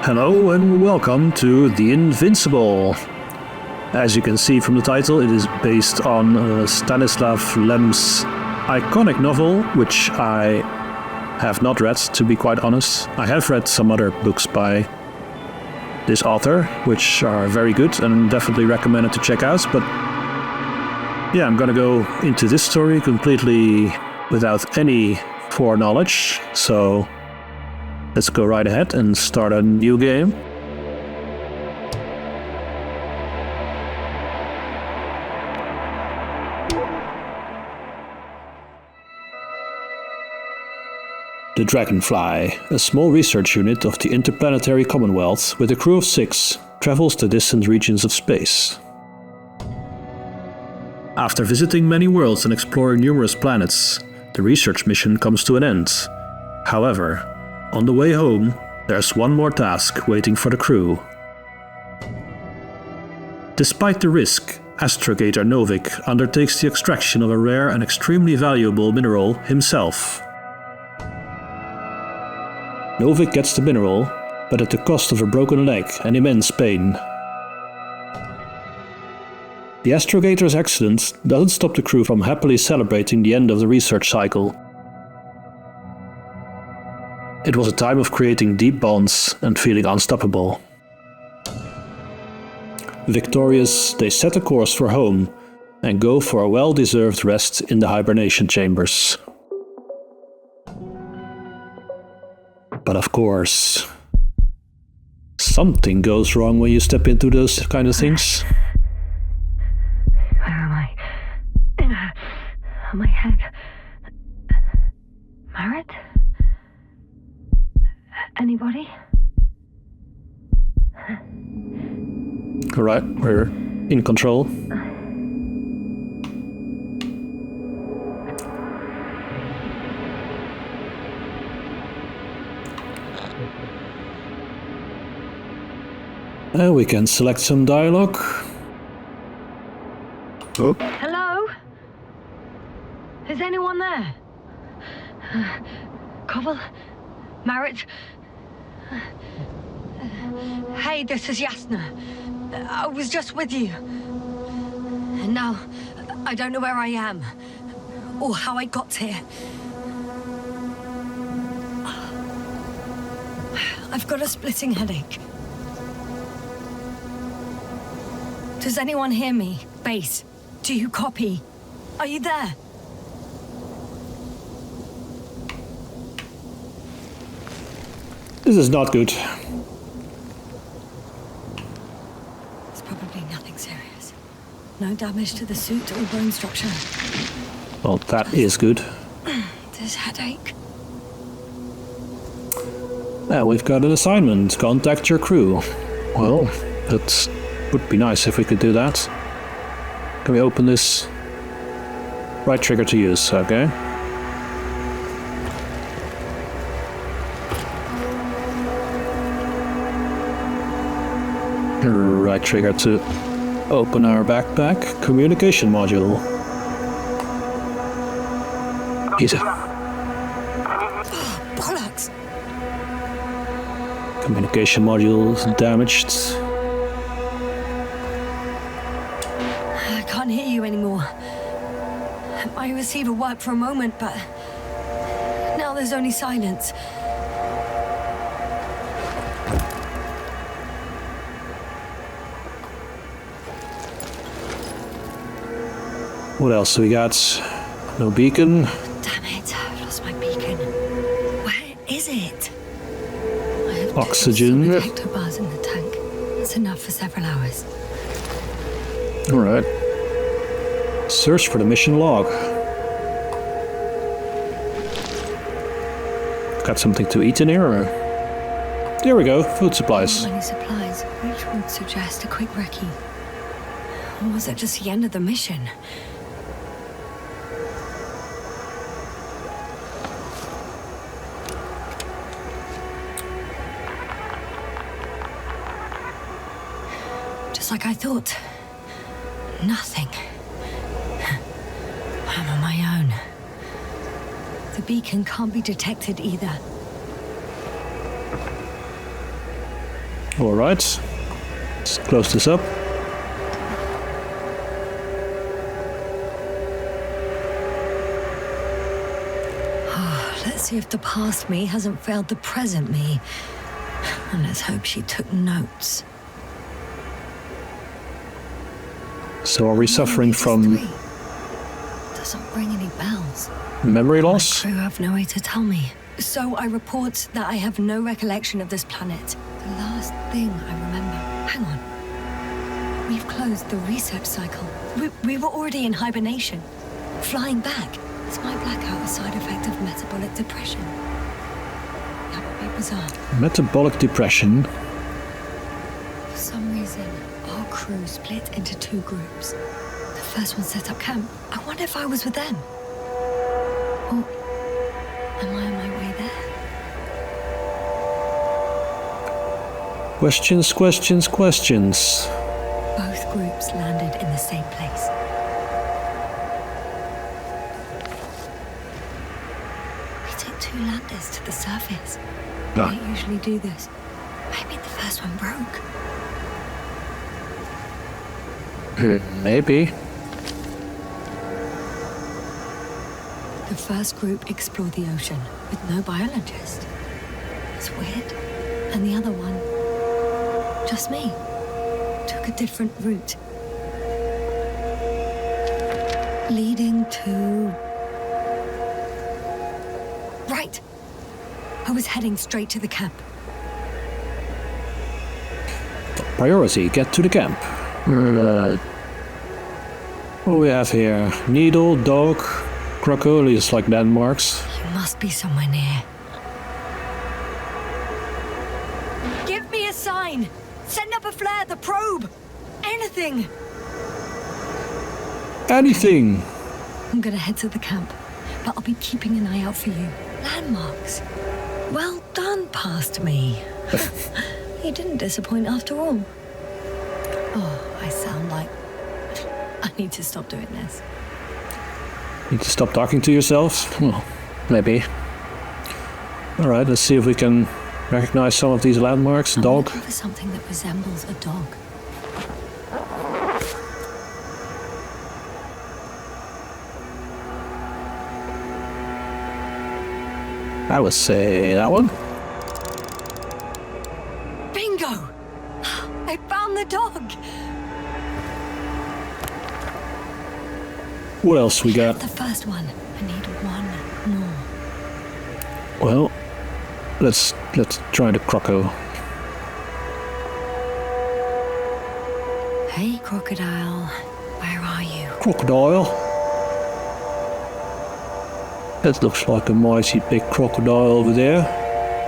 Hello and welcome to The Invincible. As you can see from the title, it is based on Stanisław Lem's iconic novel, which I have not read, to be quite honest. I have read some other books by this author, which are very good and definitely recommended to check out, but yeah, I'm gonna go into this story completely without any foreknowledge, so let's go right ahead and start a new game. The Dragonfly, a small research unit of the Interplanetary Commonwealth with a crew of 6, travels to distant regions of space. After visiting many worlds and exploring numerous planets, the research mission comes to an end. However, on the way home, there's one more task waiting for the crew. Despite the risk, astrogator Novik undertakes the extraction of a rare and extremely valuable mineral himself. Novik gets the mineral, but at the cost of a broken leg and immense pain. The astrogator's accident doesn't stop the crew from happily celebrating the end of the research cycle. It was a time of creating deep bonds and feeling unstoppable. Victorious, they set a course for home and go for a well-deserved rest in the hibernation chambers. But of course, something goes wrong when you step into those kind of things. Where am I? My head. Marit? Anybody? Alright, we're in control. And we can select some dialogue. Oh. Hello? Is anyone there? Koval? Marit? Hey, this is Yasna. I was just with you. And now, I don't know where I am. Or how I got here. I've got a splitting headache. Does anyone hear me? Base, do you copy? Are you there? This is not good. It's probably nothing serious. No damage to the suit or bone structure. Well, that is good. This headache. Now we've got an assignment. Contact your crew. Well, that would be nice if we could do that. Can we open this? Right trigger to use, okay. Right trigger to open our backpack. Communication module. Easy. Bollocks! Communication module is damaged. I can't hear you anymore. My receiver worked for a moment, but now there's only silence. What else do we got? No beacon. Damn it, I've lost my beacon. Where is it? I have Oxygen. 2 solid hectobars in the tank. That's enough for several hours. Alright. Search for the mission log. Got something to eat in here? Or? There we go, food supplies. Many supplies, which would suggest a quick recce. Or was it just the end of the mission? Just like I thought. Nothing. I'm on my own. The beacon can't be detected either. Alright. Let's close this up. Let's see if the past me hasn't failed the present me. And let's hope she took notes. So are we suffering from Doesn't ring any bells. memory loss? My crew have no way to tell me. So I report that I have no recollection of this planet. The last thing I remember. Hang on. We've closed the research cycle. We were already in hibernation. Flying back. Is my blackout a side effect of metabolic depression? That would be bizarre. Metabolic depression. For some reason, our crew split into 2 groups. The first one set up camp. I wonder if I was with them. Or am I on my way there? Questions, questions, questions. Both groups landed in the same place. We took 2 landers to the surface. We don't usually do this. Maybe the first one broke. Maybe. The first group explored the ocean with no biologist. It's weird. And the other one, just me, took a different route. Leading to... Right. I was heading straight to the camp. Priority, get to the camp. What do we have here? Needle, dog, crocodile, is like landmarks. You must be somewhere near. Give me a sign! Send up a flare, the probe! Anything! Anything! I'm gonna head to the camp, but I'll be keeping an eye out for you. Landmarks. Well done, past me. You didn't disappoint after all. Oh, I sound like... I need to stop doing this. Need to stop talking to yourself? Well, maybe. Alright, let's see if we can recognize some of these landmarks. I'm Dog. looking for something that resembles a dog. I would say that one. Bingo! I found the dog! What else we got? The first one. I need one more. Well, let's try the croco. Hey, crocodile. Where are you? Crocodile. That looks like a mighty big crocodile over there.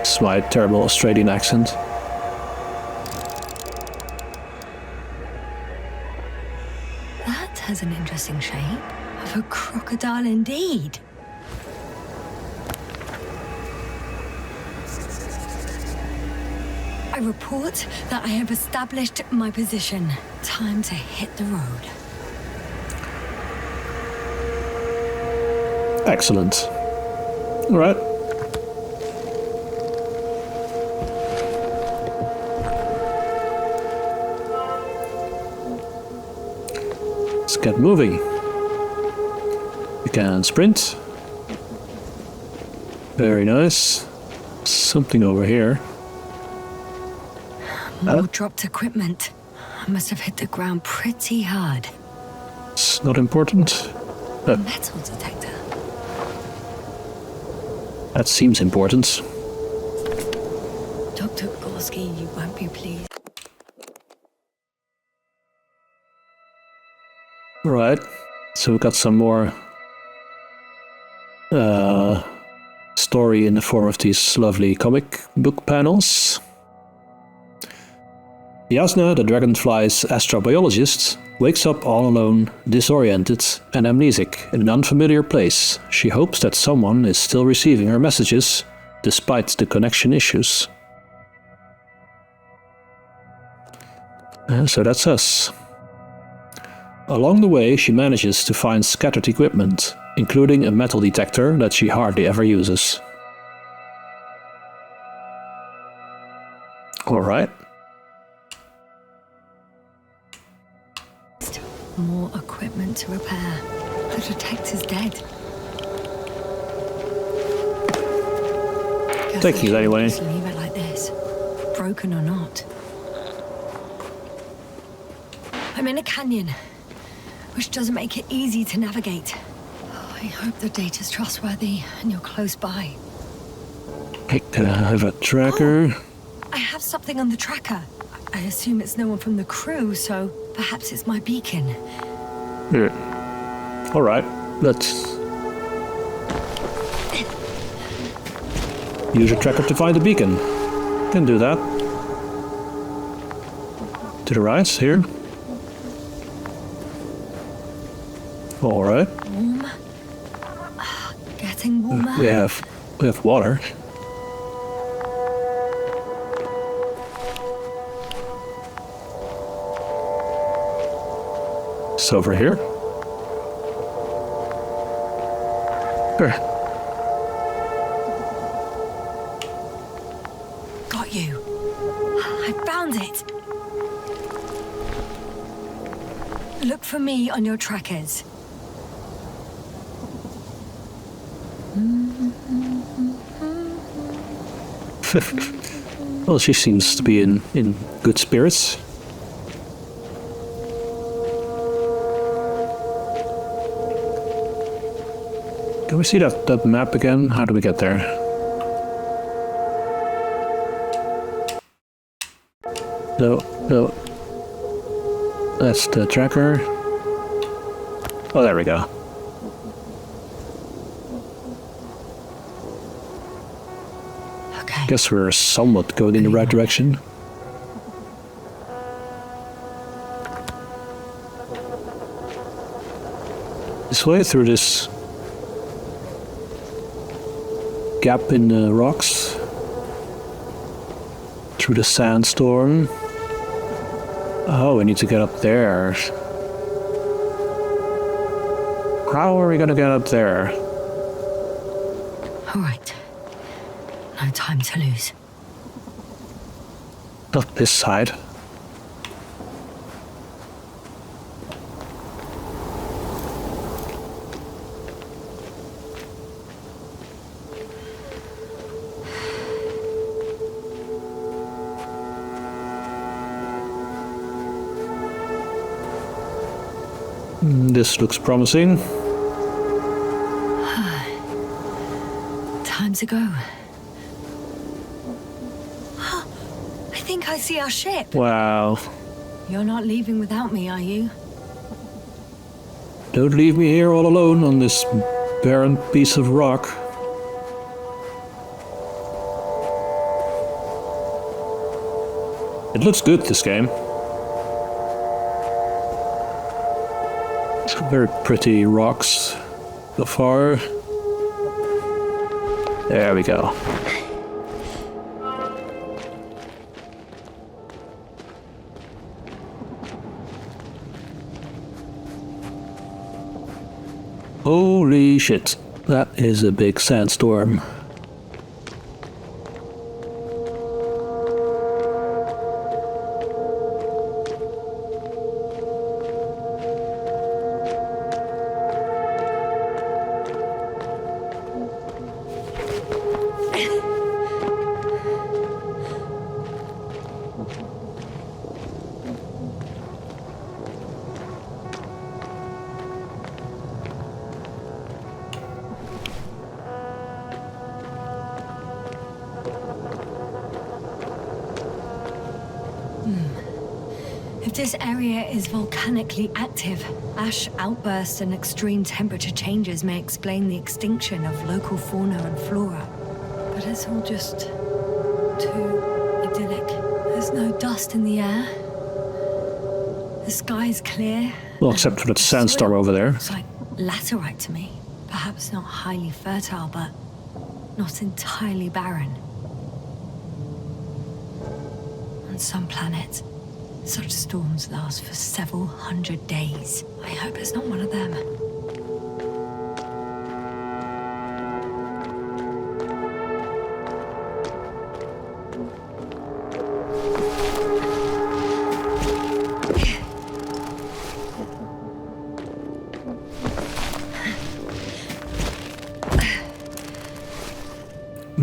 It's my terrible Australian accent. That has an interesting shape. Of a crocodile indeed. I report that I have established my position. Time to hit the road. Excellent. Alright. Let's get moving. We can sprint. Very nice. Something over here. More dropped equipment. I must have hit the ground pretty hard. It's not important. Metal detector. That seems important. Dr. Gorski, you won't be pleased. Right. So we got some more story in the form of these lovely comic book panels. Yasna, the dragonfly's astrobiologist, wakes up all alone, disoriented and amnesic in an unfamiliar place. She hopes that someone is still receiving her messages, despite the connection issues. So that's us. Along the way, she manages to find scattered equipment, including a metal detector that she hardly ever uses. Alright. More equipment to repair. The detector's dead. Take it anyway. Just leave it like this, broken or not. I'm in a canyon, which doesn't make it easy to navigate. Oh, I hope the data's trustworthy and you're close by. Can I have a tracker? Oh, I have something on the tracker. I assume it's no one from the crew, so perhaps it's my beacon. Yeah. All right, let's use a tracker to find the beacon. Can do that. To the right, here. All right. Warm. Getting warmer. We have water. It's over here. Here. Got you. I found it. Look for me on your trackers. Well, she seems to be in good spirits. Can we see that map again? How do we get there? No. That's the tracker. Oh, there we go. Okay. Guess we're somewhat going in the right direction. This way, through this gap in the rocks, through the sandstorm. Oh, we need to get up there. How are we gonna get up there? All right. No time to lose. Not this side. This looks promising. Time to go. I think I see our ship. Wow. You're not leaving without me, are you? Don't leave me here all alone on this barren piece of rock. It looks good, this game. Very pretty rocks so far. There we go. Holy shit, that is a big sandstorm. If this area is volcanically active, ash outbursts and extreme temperature changes may explain the extinction of local fauna and flora. But it's all just too idyllic. There's no dust in the air. The sky's clear. Well, except for that sandstorm over there. It's like laterite to me. Perhaps not highly fertile, but not entirely barren. On some planets, such storms last for several hundred days. I hope it's not one of them.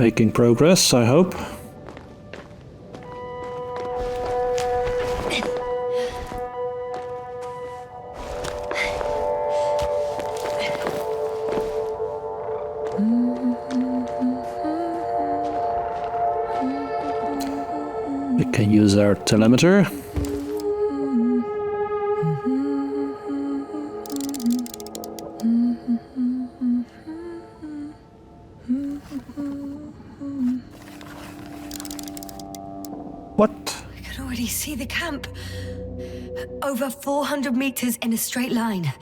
Making progress, I hope. We can use our telemeter. What? I can already see the camp. Over 400 meters in a straight line.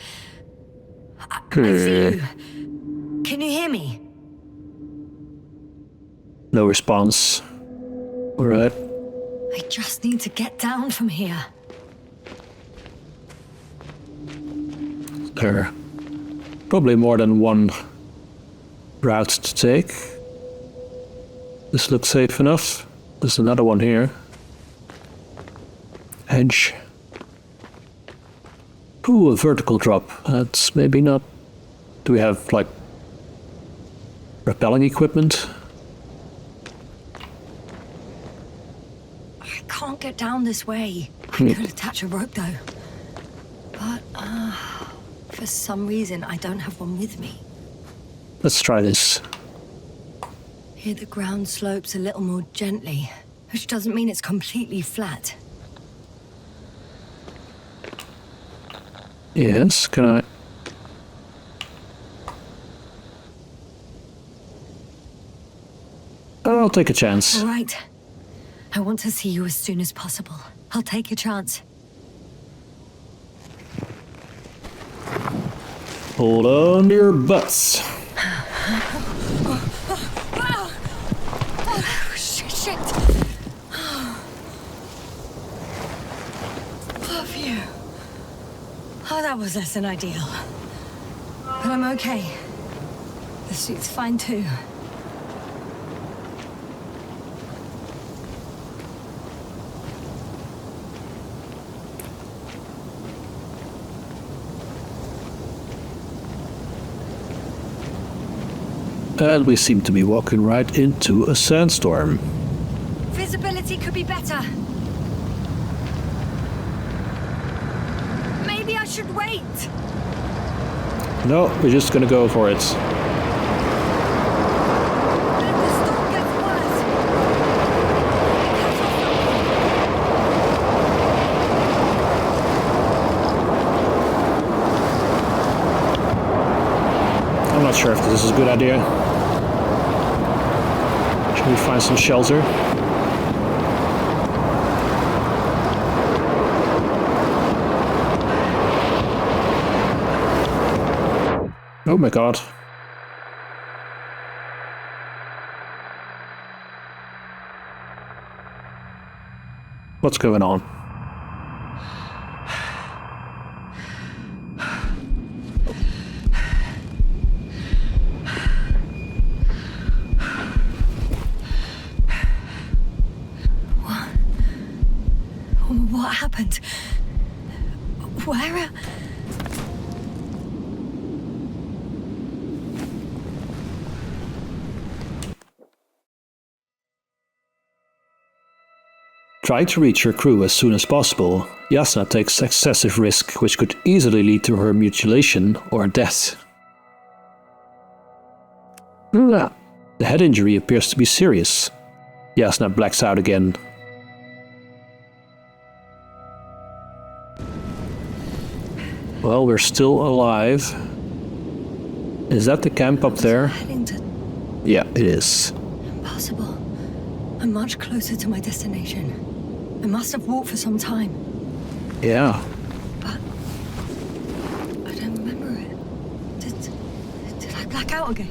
I see you. Can you hear me? No response. Alright. I just need to get down from here. There are probably more than one route to take. This looks safe enough. There's another one here. Edge. Ooh, a vertical drop. That's maybe not... Do we have, like, rappelling equipment? I can't get down this way. I could attach a rope though. But, for some reason I don't have one with me. Let's try this. Here the ground slopes a little more gently, which doesn't mean it's completely flat. Yes, can I... I'll take a chance. All right. I want to see you as soon as possible. I'll take a chance. Hold on to your butts. Oh, shit. Oh, phew. Oh, that was less than ideal. But I'm okay. The suit's fine too. And we seem to be walking right into a sandstorm. Visibility could be better. Maybe I should wait. No, we're just gonna go for it. The storm gets worse. I'm not sure if this is a good idea. Should we find some shelter? Oh my god. What's going on? What happened? Where? Trying to reach her crew as soon as possible, Yasna takes excessive risk which could easily lead to her mutilation or death. The head injury appears to be serious. Yasna blacks out again. Well, we're still alive. Is that the camp up there? Yeah, it is. Impossible. I'm much closer to my destination. I must have walked for some time. Yeah. But I don't remember it. Did I black out again?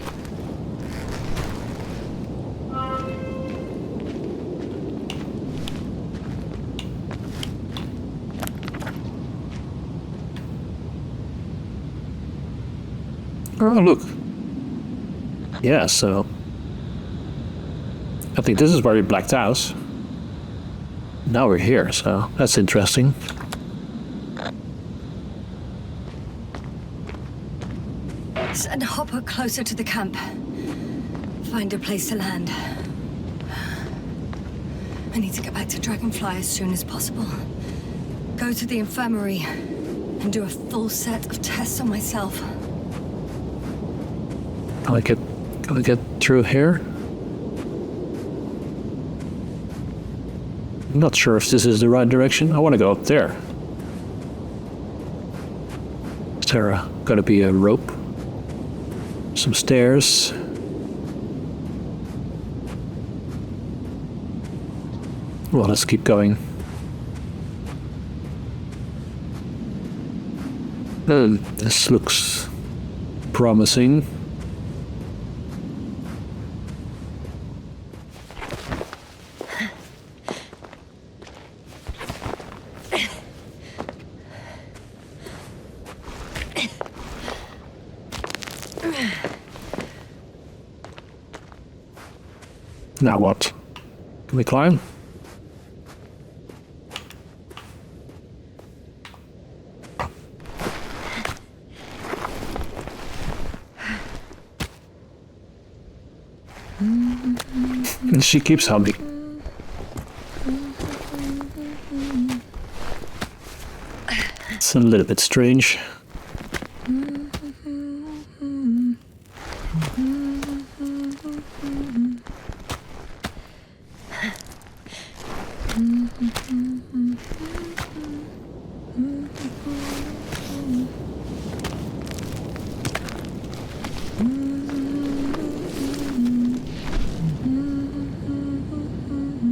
Oh, look. Yeah, so... I think this is where we blacked out. Now we're here, so that's interesting. Send Hopper closer to the camp. Find a place to land. I need to get back to Dragonfly as soon as possible. Go to the infirmary and do a full set of tests on myself. Can I get through here? I'm not sure if this is the right direction. I want to go up there. Is there gonna be a rope? Some stairs? Well, let's keep going. This looks promising. Now what? Can we climb? And she keeps humming. It's a little bit strange.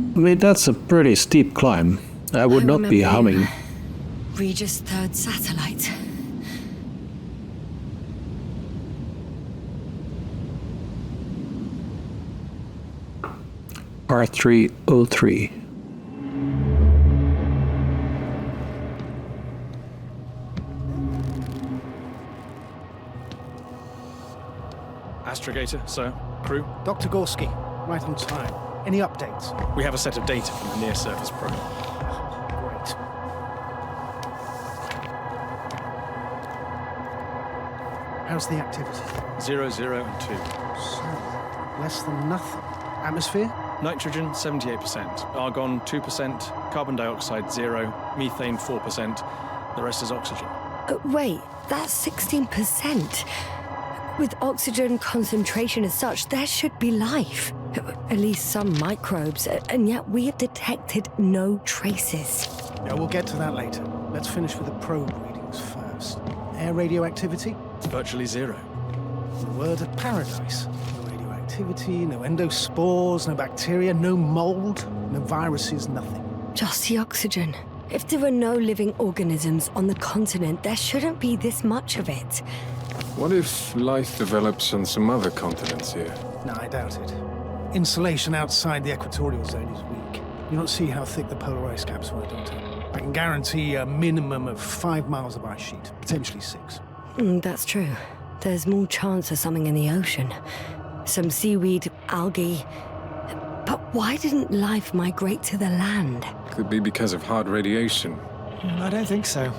I mean, that's a pretty steep climb. I would not be humming. Regis III satellite. R303. Astrogator, sir. Crew. Dr. Gorski, right on time. Any updates? We have a set of data from the near-surface probe. Great. How's the activity? 0, 0, and 2. So, less than nothing. Atmosphere? Nitrogen, 78%. Argon, 2%. Carbon dioxide, 0. Methane, 4%. The rest is oxygen. Wait, that's 16%. With oxygen concentration as such, there should be life. At least some microbes, and yet we have detected no traces. Yeah, we'll get to that later. Let's finish with the probe readings first. Air radioactivity? It's virtually 0. The word of paradise. No radioactivity, no endospores, no bacteria, no mold, no viruses, nothing. Just the oxygen. If there are no living organisms on the continent, there shouldn't be this much of it. What if life develops on some other continents here? No, I doubt it. Insulation outside the equatorial zone is weak. You don't see how thick the polar ice caps were, Doctor. I can guarantee a minimum of 5 miles of ice sheet, potentially 6. That's true. There's more chance of something in the ocean. Some seaweed, algae. But why didn't life migrate to the land? Could be because of hard radiation. I don't think so.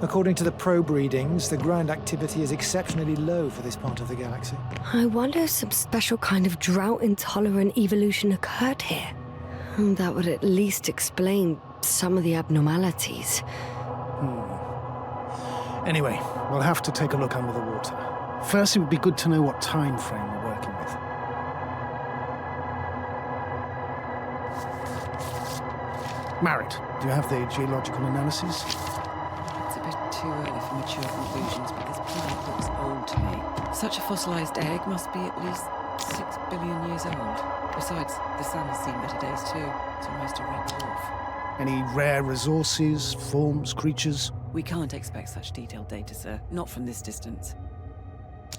According to the probe readings, the ground activity is exceptionally low for this part of the galaxy. I wonder if some special kind of drought-intolerant evolution occurred here. That would at least explain some of the abnormalities. Anyway, we'll have to take a look under the water. First, it would be good to know what time frame we're working with. Marit, do you have the geological analysis? It's a bit too early for mature conclusions, but this planet looks old to me. Such a fossilized egg must be at least 6 billion years old. Besides, the sun has seen better days too. It's almost a red dwarf. Any rare resources, forms, creatures? We can't expect such detailed data, sir. Not from this distance.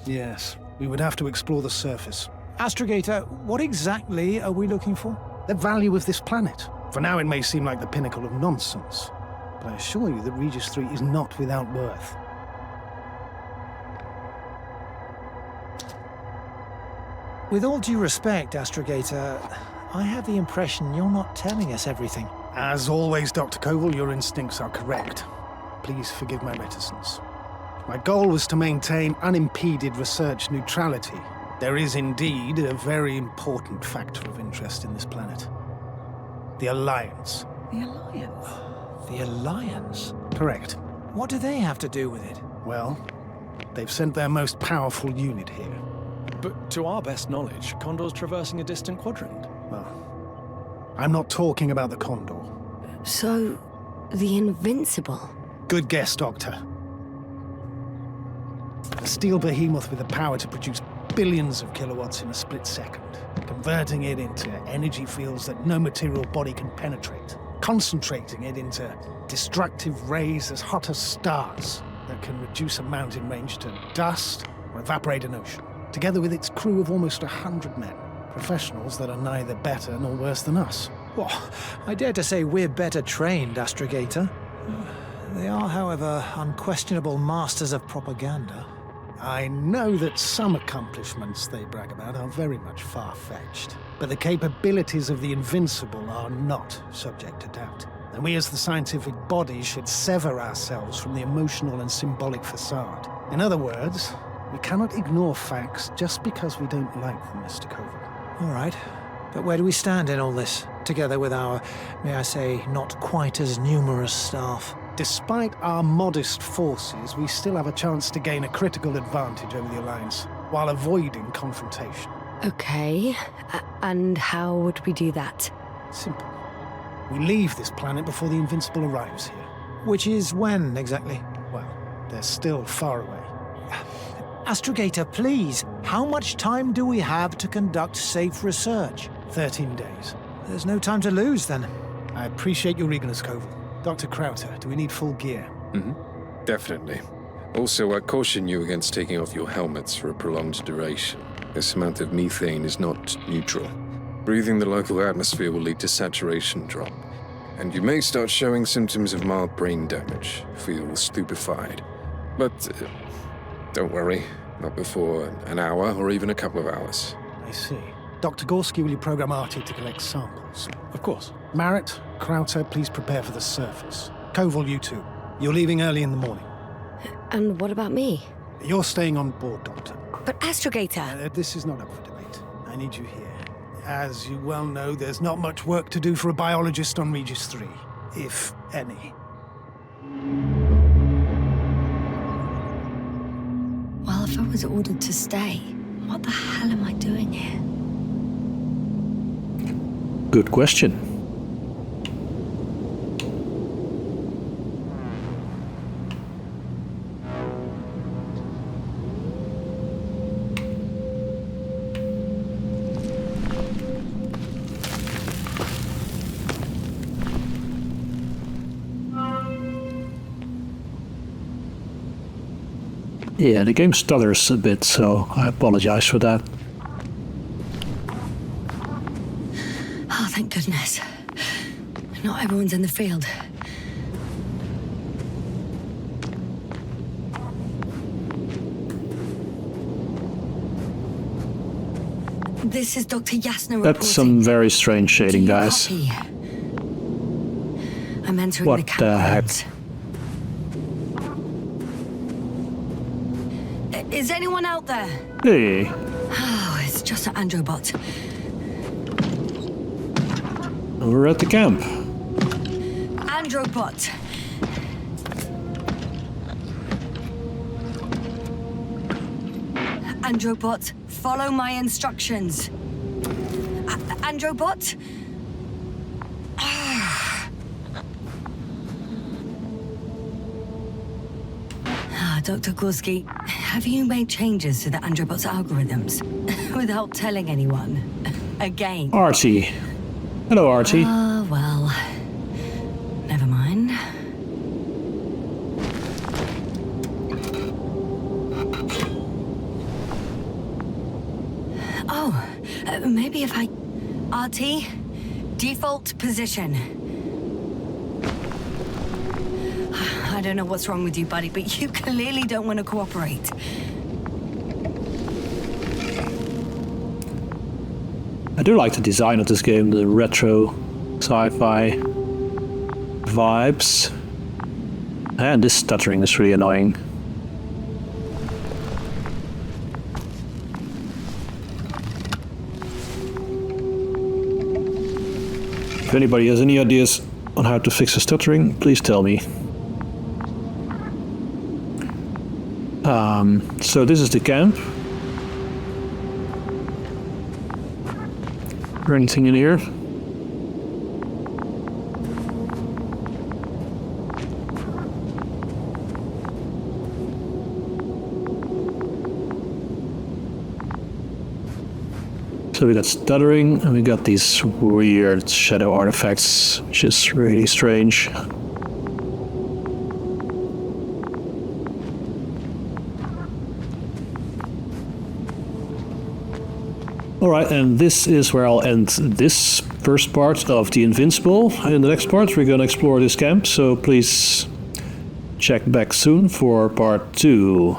Yes, we would have to explore the surface. Astrogator, what exactly are we looking for? The value of this planet. For now, it may seem like the pinnacle of nonsense, but I assure you that Regis III is not without worth. With all due respect, Astrogator, I have the impression you're not telling us everything. As always, Dr. Koval, your instincts are correct. Please forgive my reticence. My goal was to maintain unimpeded research neutrality, There is indeed a very important factor of interest in this planet. The Alliance. The Alliance? The Alliance? Correct. What do they have to do with it? Well, they've sent their most powerful unit here. But to our best knowledge, Condor's traversing a distant quadrant. Well, I'm not talking about the Condor. So, the Invincible. Good guess, Doctor. A steel behemoth with the power to produce billions of kilowatts in a split second, converting it into energy fields that no material body can penetrate, concentrating it into destructive rays as hot as stars that can reduce a mountain range to dust or evaporate an ocean, together with its crew of almost 100 men, professionals that are neither better nor worse than us. Well, I dare to say we're better trained, Astrogator. They are, however, unquestionable masters of propaganda. I know that some accomplishments they brag about are very much far-fetched, but the capabilities of the Invincible are not subject to doubt. And we as the scientific body should sever ourselves from the emotional and symbolic facade. In other words, we cannot ignore facts just because we don't like them, Mr. Koval. All right. But where do we stand in all this, together with our, may I say, not quite as numerous staff? Despite our modest forces, we still have a chance to gain a critical advantage over the Alliance, while avoiding confrontation. Okay, and how would we do that? Simple. We leave this planet before the Invincible arrives here. Which is when, exactly? Well, they're still far away. Astrogator, please, how much time do we have to conduct safe research? 13 days. There's no time to lose, then. I appreciate your eagerness, Koval. Dr. Crowther, do we need full gear? Definitely. Also, I caution you against taking off your helmets for a prolonged duration. This amount of methane is not neutral. Breathing the local atmosphere will lead to saturation drop, and you may start showing symptoms of mild brain damage, feel stupefied. But don't worry, not before an hour or even a couple of hours. I see. Dr. Gorski, will you program Artie to collect samples? Of course. Marrett, Crowther, please prepare for the surface. Koval, you too. You're leaving early in the morning. And what about me? You're staying on board, Doctor. But Astrogator... This is not up for debate. I need you here. As you well know, there's not much work to do for a biologist on Regis III, if any. Well, if I was ordered to stay, what the hell am I doing here? Good question. Yeah, the game stutters a bit, so I apologize for that. Oh, thank goodness. Not everyone's in the field. This is Dr. Yasna reporting. That's some very strange shading, guys. Copy? I'm entering What the camp the heck? grounds. Is anyone out there? Hey, Oh, it's just an Androbot. we're at the camp. Androbot. Androbot, follow my instructions. Androbot? Dr. Gorski, have you made changes to the Androbot's algorithms without telling anyone? Again. Artie. Hello, Artie. Well, never mind. Oh, maybe if I... RT, default position. I don't know what's wrong with you, buddy, but you clearly don't want to cooperate. I do like the design of this game, the retro sci-fi vibes. And this stuttering is really annoying. If anybody has any ideas on how to fix the stuttering, please tell me. So this is the camp. Is there anything in here? So we got stuttering, and we got these weird shadow artifacts, which is really strange. Alright, and this is where I'll end this first part of the Invincible. In the next part we're gonna explore this camp, so please check back soon for part 2.